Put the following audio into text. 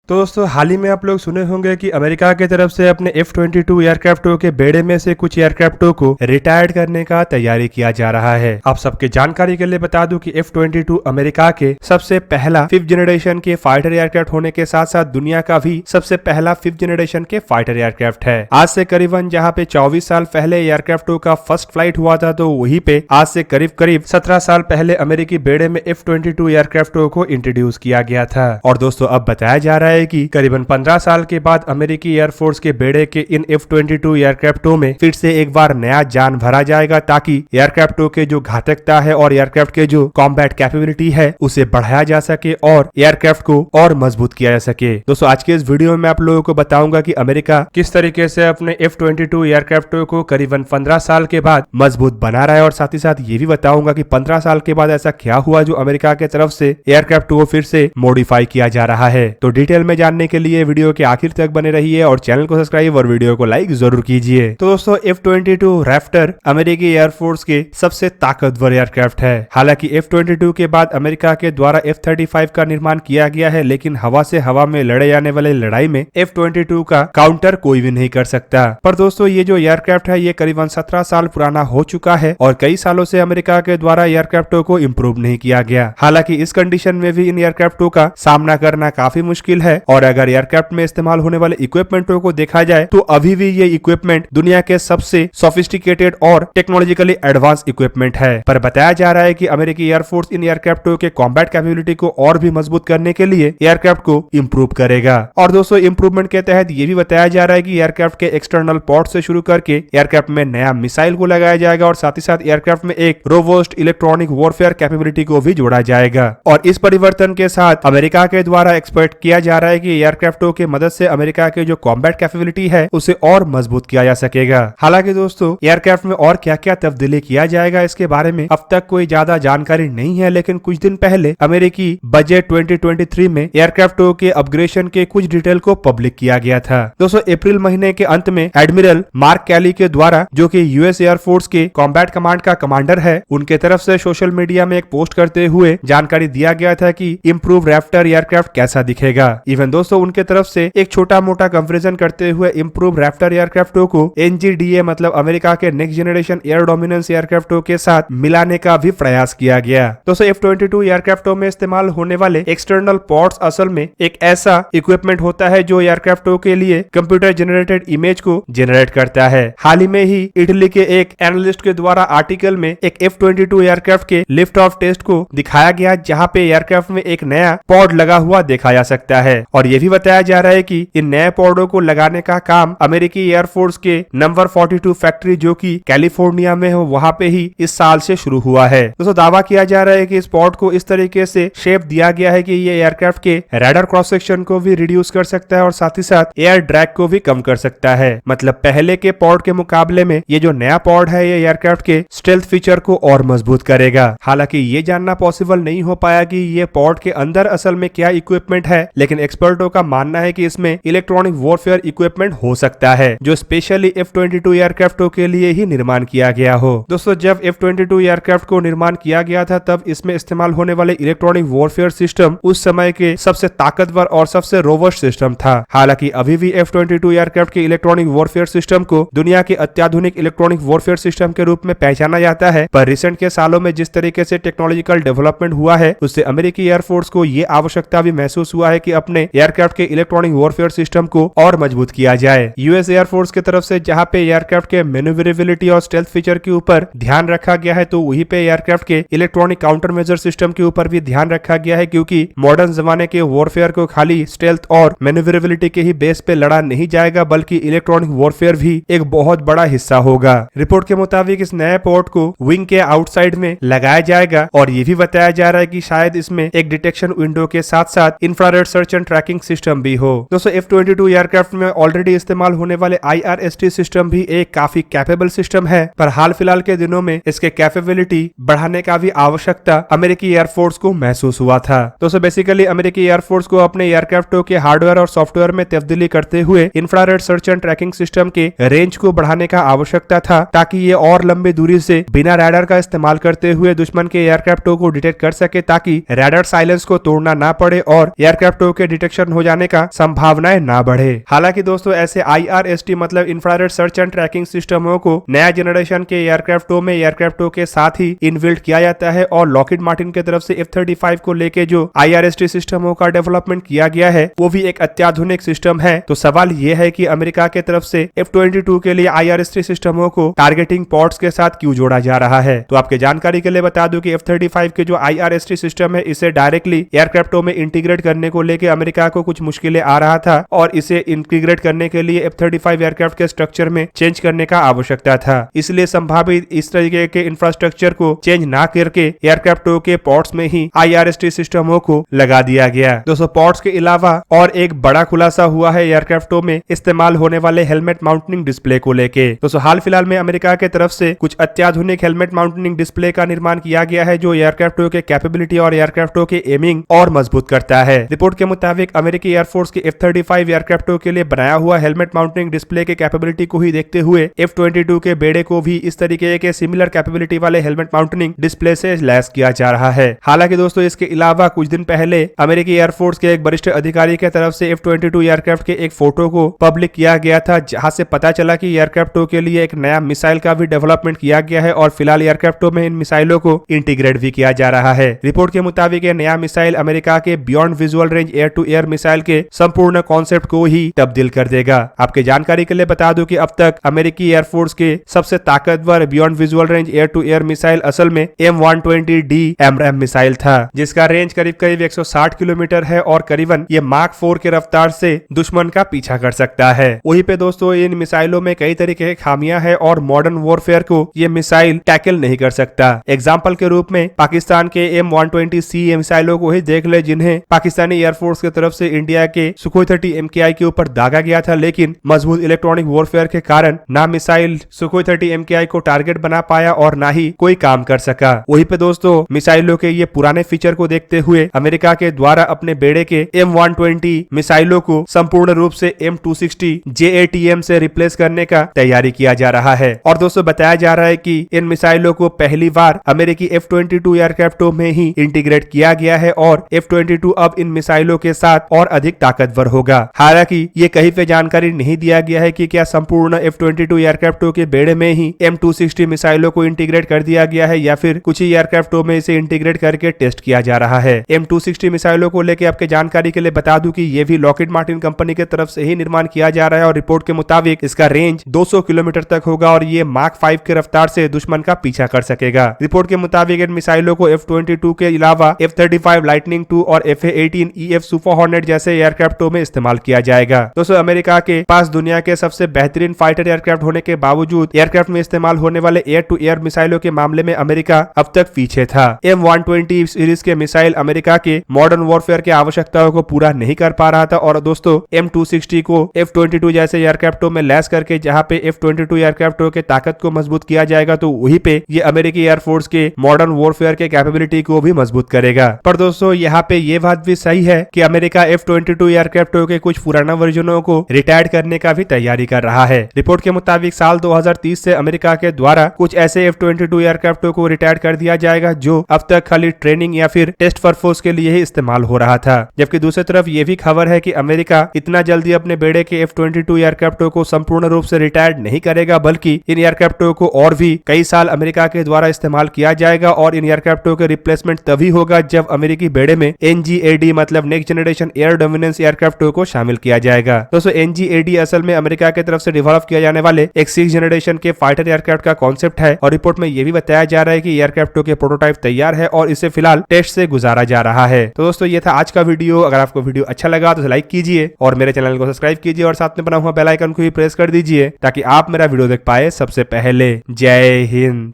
तो दोस्तों हाल ही में आप लोग सुने होंगे कि अमेरिका की तरफ से अपने F-22 एयरक्राफ्टों के बेड़े में से कुछ एयरक्राफ्टों को रिटायर्ड करने का तैयारी किया जा रहा है। आप सबके जानकारी के लिए बता दूं कि F-22 अमेरिका के सबसे पहला 5th जनरेशन के फाइटर एयरक्राफ्ट होने के साथ साथ दुनिया का भी सबसे पहला 5th जनरेशन के फाइटर एयरक्राफ्ट है। आज से करीबन जहाँ पे 24 साल पहले एयरक्राफ्टों का फर्स्ट फ्लाइट हुआ था, तो वहीं पे आज से करीब 17 साल पहले अमेरिकी बेड़े में F-22 एयरक्राफ्टों को इंट्रोड्यूस किया गया था। और दोस्तों अब बताया जा रहा है कि करीबन 15 साल के बाद अमेरिकी एयरफोर्स के बेड़े के इन F-22 एयरक्राफ्टों में फिर से एक बार नया जान भरा जाएगा, ताकि एयरक्राफ्टों के जो घातकता है और एयरक्राफ्ट के जो कॉम्बैट कैपेबिलिटी है उसे बढ़ाया जा सके और एयरक्राफ्ट को और मजबूत किया जा सके। दोस्तों आज के इस वीडियो में आप लोगों को बताऊंगा कि अमेरिका किस तरीके से अपने F-22 एयरक्राफ्टों को करीबन 15 साल के बाद मजबूत बना रहा है, और साथ ही साथ ये भी बताऊंगा कि 15 साल के बाद ऐसा क्या हुआ जो अमेरिका की तरफ से एयरक्राफ्ट को फिर से मॉडिफाई किया जा रहा है। तो डिटेल में जानने के लिए वीडियो के आखिर तक बने रहिए और चैनल को सब्सक्राइब और वीडियो को लाइक जरूर कीजिए। तो दोस्तों F-22 रैप्टर अमेरिकी एयरफोर्स के सबसे ताकतवर एयरक्राफ्ट है। हालांकि F-22 के बाद अमेरिका के द्वारा F-35 का निर्माण किया गया है, लेकिन हवा से हवा में लड़े जाने वाले लड़ाई में F-22 का काउंटर कोई भी नहीं कर सकता। पर दोस्तों ये जो एयरक्राफ्ट है ये करीबन 17 साल पुराना हो चुका है और कई सालों से अमेरिका के द्वारा एयरक्राफ्टों को इम्प्रूव नहीं किया गया। हालांकि इस कंडीशन में भी इन एयरक्राफ्टों का सामना करना काफी मुश्किल है, और अगर एयरक्राफ्ट में इस्तेमाल होने वाले इक्विपमेंटों को देखा जाए तो अभी भी ये इक्विपमेंट दुनिया के सबसे सोफिस्टिकेटेड और टेक्नोलॉजिकली एडवांस इक्विपमेंट है। पर बताया जा रहा है कि अमेरिकी एयरफोर्स इन एयरक्राफ्टों के कॉम्बैट कैपेबिलिटी को और भी मजबूत करने के लिए एयरक्राफ्ट को इम्प्रूव करेगा। और दोस्तों इम्प्रूवमेंट के तहत ये भी बताया जा रहा है कि एयरक्राफ्ट के एक्सटर्नल पोर्ट से शुरू करके एयरक्राफ्ट में नया मिसाइल को लगाया जाएगा, और साथ ही साथ एयरक्राफ्ट में एक रोबोस्ट इलेक्ट्रॉनिक वॉरफेयर कैपेबिलिटी को भी जोड़ा जाएगा। और इस परिवर्तन के साथ अमेरिका के द्वारा एक्सपेक्ट किया जा रहा है कि एयरक्राफ्टों के मदद से अमेरिका के जो कॉम्बैट कैपेबिलिटी है उसे और मजबूत किया जा सकेगा। हालांकि दोस्तों एयरक्राफ्ट में और क्या क्या तब्दीली किया जाएगा इसके बारे में अब तक कोई ज्यादा जानकारी नहीं है, लेकिन कुछ दिन पहले अमेरिकी बजट 2023 में एयरक्राफ्टों के अपग्रेडेशन के कुछ डिटेल को पब्लिक किया गया था। दोस्तों अप्रैल महीने के अंत में एडमिरल मार्क कैली के द्वारा, जो कि यूएस एयरफोर्स के कॉम्बैट कमांड का कमांडर है, उनके तरफ से सोशल मीडिया में एक पोस्ट करते हुए जानकारी दिया गया था कि इम्प्रूव रैप्टर एयरक्राफ्ट कैसा दिखेगा। इवन दोस्तों उनके तरफ से एक छोटा मोटा कंपैरिजन करते हुए इम्प्रूव रैप्टर एयरक्राफ्टों को NGDA मतलब अमेरिका के नेक्स्ट जनरेशन एयर डोमिनेंस एयरक्राफ्टों के साथ मिलाने का भी प्रयास किया गया। दोस्तों F-22 एयरक्राफ्टों में इस्तेमाल होने वाले एक्सटर्नल पोर्ट्स असल में एक ऐसा इक्विपमेंट होता है जो एयरक्राफ्टों के लिए कंप्यूटर जनरेटेड इमेज को जनरेट करता है। हाल ही में ही इटली के एक एनालिस्ट के द्वारा आर्टिकल में एक F-22 एयरक्राफ्ट के लिफ्ट ऑफ टेस्ट को दिखाया गया, जहाँ पे एयरक्राफ्ट में एक नया पॉड लगा हुआ देखा जा सकता है। और ये भी बताया जा रहा है कि इन नए पॉडों को लगाने का काम अमेरिकी एयरफोर्स के नंबर 42 फैक्ट्री, जो कि कैलिफोर्निया में हो, वहां पे ही इस साल से शुरू हुआ है। दोस्तों दावा किया जा रहा है कि इस पॉड को इस तरीके से शेप दिया गया है कि ये एयरक्राफ्ट के रडार क्रॉस सेक्शन को भी रिड्यूस कर सकता है और साथ ही साथ एयर ड्रैग को भी कम कर सकता है। मतलब पहले के पॉड के मुकाबले में ये जो नया पॉड है ये एयरक्राफ्ट के स्टेल्थ फीचर को और मजबूत करेगा। हालांकि ये जानना पॉसिबल नहीं हो पाया कि ये पॉड के अंदर असल में क्या इक्विपमेंट है, लेकिन एक्सपर्टों का मानना है कि इसमें इलेक्ट्रॉनिक वॉरफेयर इक्विपमेंट हो सकता है जो स्पेशली F-22 एयरक्राफ्टों के लिए ही निर्माण किया गया हो। दोस्तों जब F-22 एयरक्राफ्ट को निर्माण किया गया था तब इसमें इस्तेमाल होने वाले इलेक्ट्रॉनिक वॉरफेयर सिस्टम उस समय के सबसे ताकतवर और सबसे रोबस्ट सिस्टम था। हालांकि अभी भी F-22 एयरक्राफ्ट के इलेक्ट्रॉनिक वॉरफेयर सिस्टम को दुनिया के अत्याधुनिक इलेक्ट्रॉनिक वॉरफेयर सिस्टम के रूप में पहचाना जाता है, पर रिसेंट के सालों में जिस तरीके से टेक्नोलॉजिकल डेवलपमेंट हुआ है उससे अमेरिकी एयरफोर्स को ये आवश्यकता भी महसूस हुआ है कि अपने एयरक्राफ्ट के इलेक्ट्रॉनिक वॉरफेयर सिस्टम को और मजबूत किया जाए। यूएस एयरफोर्स की तरफ से जहां पे एयरक्राफ्ट के मैन्यूवरेबिलिटी और स्टेल्थ फीचर के ऊपर ध्यान रखा गया है, तो वहीं पे एयरक्राफ्ट के इलेक्ट्रॉनिक काउंटर मेजर सिस्टम के ऊपर भी ध्यान रखा गया है, क्योंकि मॉडर्न जमाने के वॉरफेयर को खाली स्टेल्थ और मैन्यूवरेबिलिटी के ही बेस पे लड़ा नहीं जाएगा, बल्कि इलेक्ट्रॉनिक वॉरफेयर भी एक बहुत बड़ा हिस्सा होगा। रिपोर्ट के मुताबिक इस नए पोर्ट को विंग के आउटसाइड में लगाया जाएगा, और ये भी बताया जा रहा है कि शायद इसमें एक डिटेक्शन विंडो के साथ साथ infrared search and tracking system भी हो। दोस्तों F-22 एयरक्राफ्ट में ऑलरेडी इस्तेमाल होने वाले IRST सिस्टम भी एक काफी कैपेबल सिस्टम है, पर हाल फिलहाल के दिनों में इसके कैपेबिलिटी बढ़ाने का भी आवश्यकता अमेरिकी एयरफोर्स को महसूस हुआ था। दोस्तों बेसिकली अमेरिकी एयरफोर्स को अपने एयरक्राफ्टों के हार्डवेयर और सॉफ्टवेयर में तब्दीली करते हुए infrared search and tracking system के रेंज को बढ़ाने का आवश्यकता था, ताकि ये और लंबी दूरी से बिना रडार का इस्तेमाल करते हुए दुश्मन के एयरक्राफ्टों को डिटेक्ट कर सके, ताकि रडार साइलेंस को तोड़ना ना पड़े और एयरक्राफ्टों के डिटेक्शन हो जाने का संभावनाएं ना बढ़े। हालांकि दोस्तों ऐसे IRST मतलब इंफ्रारेड सर्च एंड ट्रैकिंग सिस्टमों को नया जनरेशन के एयरक्राफ्टों में एयरक्राफ्टों के साथ ही इनबिल्ट किया जाता है और लॉकहीड मार्टिन की तरफ से F-35 को लेके जो IRST सिस्टमों का डेवलपमेंट किया गया है वो भी एक अत्याधुनिक सिस्टम है। तो सवाल ये है कि अमेरिका के तरफ से F-22 के लिए IRST सिस्टमों को टारगेटिंग पोर्ट्स के साथ क्यों जोड़ा जा रहा है। तो आपके जानकारी के लिए बता दूं कि F-35 के जो IRST सिस्टम है इसे डायरेक्टली एयरक्राफ्टों में इंटीग्रेट करने को लेकर अमेरिका को कुछ मुश्किलें आ रहा था और इसे इंटीग्रेट करने के लिए F-35 एयरक्राफ्ट के स्ट्रक्चर में चेंज करने का आवश्यकता था। इसलिए संभावित इस तरीके के इंफ्रास्ट्रक्चर को चेंज ना करके एयरक्राफ्टों के पोर्ट्स में ही IRST सिस्टमों को लगा दिया गया। दोस्तों पोर्ट्स के अलावा और एक बड़ा खुलासा हुआ है एयरक्राफ्टों में इस्तेमाल होने वाले हेलमेट माउंटिंग डिस्प्ले को लेके। दोस्तों हाल फिलहाल में अमेरिका के तरफ से कुछ अत्याधुनिक हेलमेट माउंटिंग डिस्प्ले का निर्माण किया गया है जो एयरक्राफ्टों के कैपेबिलिटी और एयरक्राफ्टों के एमिंग और मजबूत करता है। रिपोर्ट के मुताबिक अमेरिकी एयरफोर्स के F-35 एयरक्राफ्टों के लिए बनाया हुआ हेलमेट माउंटिंग डिस्प्ले के कैपेबिलिटी को ही देखते हुए F-22 के बेड़े को भी इस तरीके के सिमिलर कैपेबिलिटी वाले हेलमेट माउंटिंग डिस्प्ले से लैस किया जा रहा है। हालांकि दोस्तों इसके अलावा कुछ दिन पहले अमेरिकी एयरफोर्स के एक वरिष्ठ अधिकारी की तरफ से F-22 एयरक्राफ्ट के एक फोटो को पब्लिक किया गया था जहां से पता चला कि एयरक्राफ्टों के लिए एक नया मिसाइल का भी डेवलपमेंट किया गया है और फिलहाल एयरक्राफ्टों में इन मिसाइलों को इंटीग्रेट भी किया जा रहा है। रिपोर्ट के मुताबिक ये नया मिसाइल अमेरिका के beyond visual range air to air missile के संपूर्ण कॉन्सेप्ट को ही तब्दील कर देगा। आपके जानकारी के लिए बता दूं कि अब तक अमेरिकी एयरफोर्स के सबसे ताकतवर beyond visual range air to air missile असल में M120D AMRAAM मिसाइल था जिसका रेंज करीब करीब 160 किलोमीटर है और करीबन ये मार्क 4 के रफ्तार से दुश्मन का पीछा कर सकता है। वहीं पे दोस्तों इन मिसाइलों में कई तरीके की खामियां हैं और मॉडर्न वॉरफेयर को ये मिसाइल टैकल नहीं कर सकता। एग्जाम्पल के रूप में पाकिस्तान के M120C मिसाइलों को ही देख ले जिन्हें पाकिस्तानी एयरफोर्स की तरफ से इंडिया के सुखोई 30 MKI के ऊपर दागा गया था लेकिन मजबूत इलेक्ट्रॉनिक वॉरफेयर के कारण ना मिसाइल सुखोई 30 MKI को टारगेट बना पाया और ना ही कोई काम कर सका। वहीं पे दोस्तों मिसाइलों के ये पुराने फीचर को देखते हुए अमेरिका के द्वारा अपने बेड़े के M120 मिसाइलों को संपूर्ण रूप से M260 JATM से रिप्लेस करने का तैयारी किया जा रहा है। और दोस्तों बताया जा रहा है कि इन मिसाइलों को पहली बार अमेरिकी F-22 एयरक्राफ्टों में ही इंटीग्रेट किया गया है और F-22 अब इन मिसाइलों के साथ और अधिक ताकतवर होगा। हालांकि ये कहीं पे जानकारी नहीं दिया गया है कि क्या संपूर्ण F-22 एयरक्राफ्टों के बेड़े में ही M260 मिसाइलों को इंटीग्रेट कर दिया गया है या फिर कुछ ही एयरक्राफ्टों में इसे इंटीग्रेट करके टेस्ट किया जा रहा है। M260 मिसाइलों को लेकर आपके जानकारी के लिए बता दूं कि ये भी लॉकहीड मार्टिन कंपनी की तरफ से ही निर्माण किया जा रहा है और रिपोर्ट के मुताबिक इसका रेंज 200 किलोमीटर तक होगा और ये मार्क 5 के रफ्तार से दुश्मन का पीछा कर सकेगा। रिपोर्ट के मुताबिक इन मिसाइलों को F-22 के अलावा F-35 लाइटनिंग 2 और F/A-18E/F सुपर हॉर्नेट जैसे एयरक्राफ्टों में इस्तेमाल किया जाएगा। दोस्तों अमेरिका के पास दुनिया के सबसे बेहतरीन फाइटर एयरक्राफ्ट होने के बावजूद एयरक्राफ्ट में इस्तेमाल होने वाले एयर टू एयर मिसाइलों के मामले में अमेरिका अब तक पीछे था। M120 सीरीज के मिसाइल अमेरिका के मॉडर्न वॉरफेयर की आवश्यकताओं को पूरा नहीं कर पा रहा था और दोस्तों M260 को F-22 जैसे एयरक्राफ्टों में लैस करके जहां पे F-22 एयरक्राफ्टों के ताकत को मजबूत किया जाएगा तो वहीं पे ये अमेरिकी एयरफोर्स के मॉडर्न वॉरफेयर के कैपेबिलिटी को भी मजबूत करेगा। पर दोस्तों यहाँ पे ये बात भी सही है कि अमेरिका F-22 एयरक्राफ्टों के कुछ पुराना वर्जनों को रिटायर करने का भी तैयारी कर रहा है। रिपोर्ट के मुताबिक साल 2030 से अमेरिका के द्वारा कुछ ऐसे F-22 एयरक्राफ्टों को रिटायर कर दिया जाएगा जो अब तक खाली ट्रेनिंग या फिर टेस्ट पर्पस के लिए ही इस्तेमाल हो रहा था। जबकि दूसरी तरफ ये भी खबर है कि अमेरिका इतना जल्दी अपने बेड़े के F-22 एयरक्राफ्टों को संपूर्ण रूप से रिटायर्ड नहीं करेगा बल्कि इन एयरक्राफ्टों को और भी कई साल अमेरिका के द्वारा इस्तेमाल किया जाएगा और इन एयरक्राफ्टों के रिप्लेसमेंट तभी होगा जब अमेरिकी बेड़े में NGAD मतलब नेक्स्ट जनरेशन एयर डोमिनेंस एयरक्राफ्टों को शामिल किया जाएगा। दोस्तों NGAD असल में अमेरिका की तरफ से डेवलप किया जाने वाले एक 6th जनरेशन के फाइटर एयरक्राफ्ट का कॉन्सेप्ट है और रिपोर्ट में यह भी बताया जा रहा है कि एयरक्राफ्टों के प्रोटोटाइप तैयार है और इसे फिलहाल टेस्ट से गुजारा जा रहा है। तो दोस्तों ये था आज का वीडियो। अगर आपको वीडियो अच्छा लगा तो लाइक कीजिए और मेरे चैनल को सब्सक्राइब कीजिए और साथ में बना हुआ बेल आइकन को भी प्रेस कर दीजिए ताकि आप मेरा वीडियो देख पाए सबसे पहले। जय हिंद।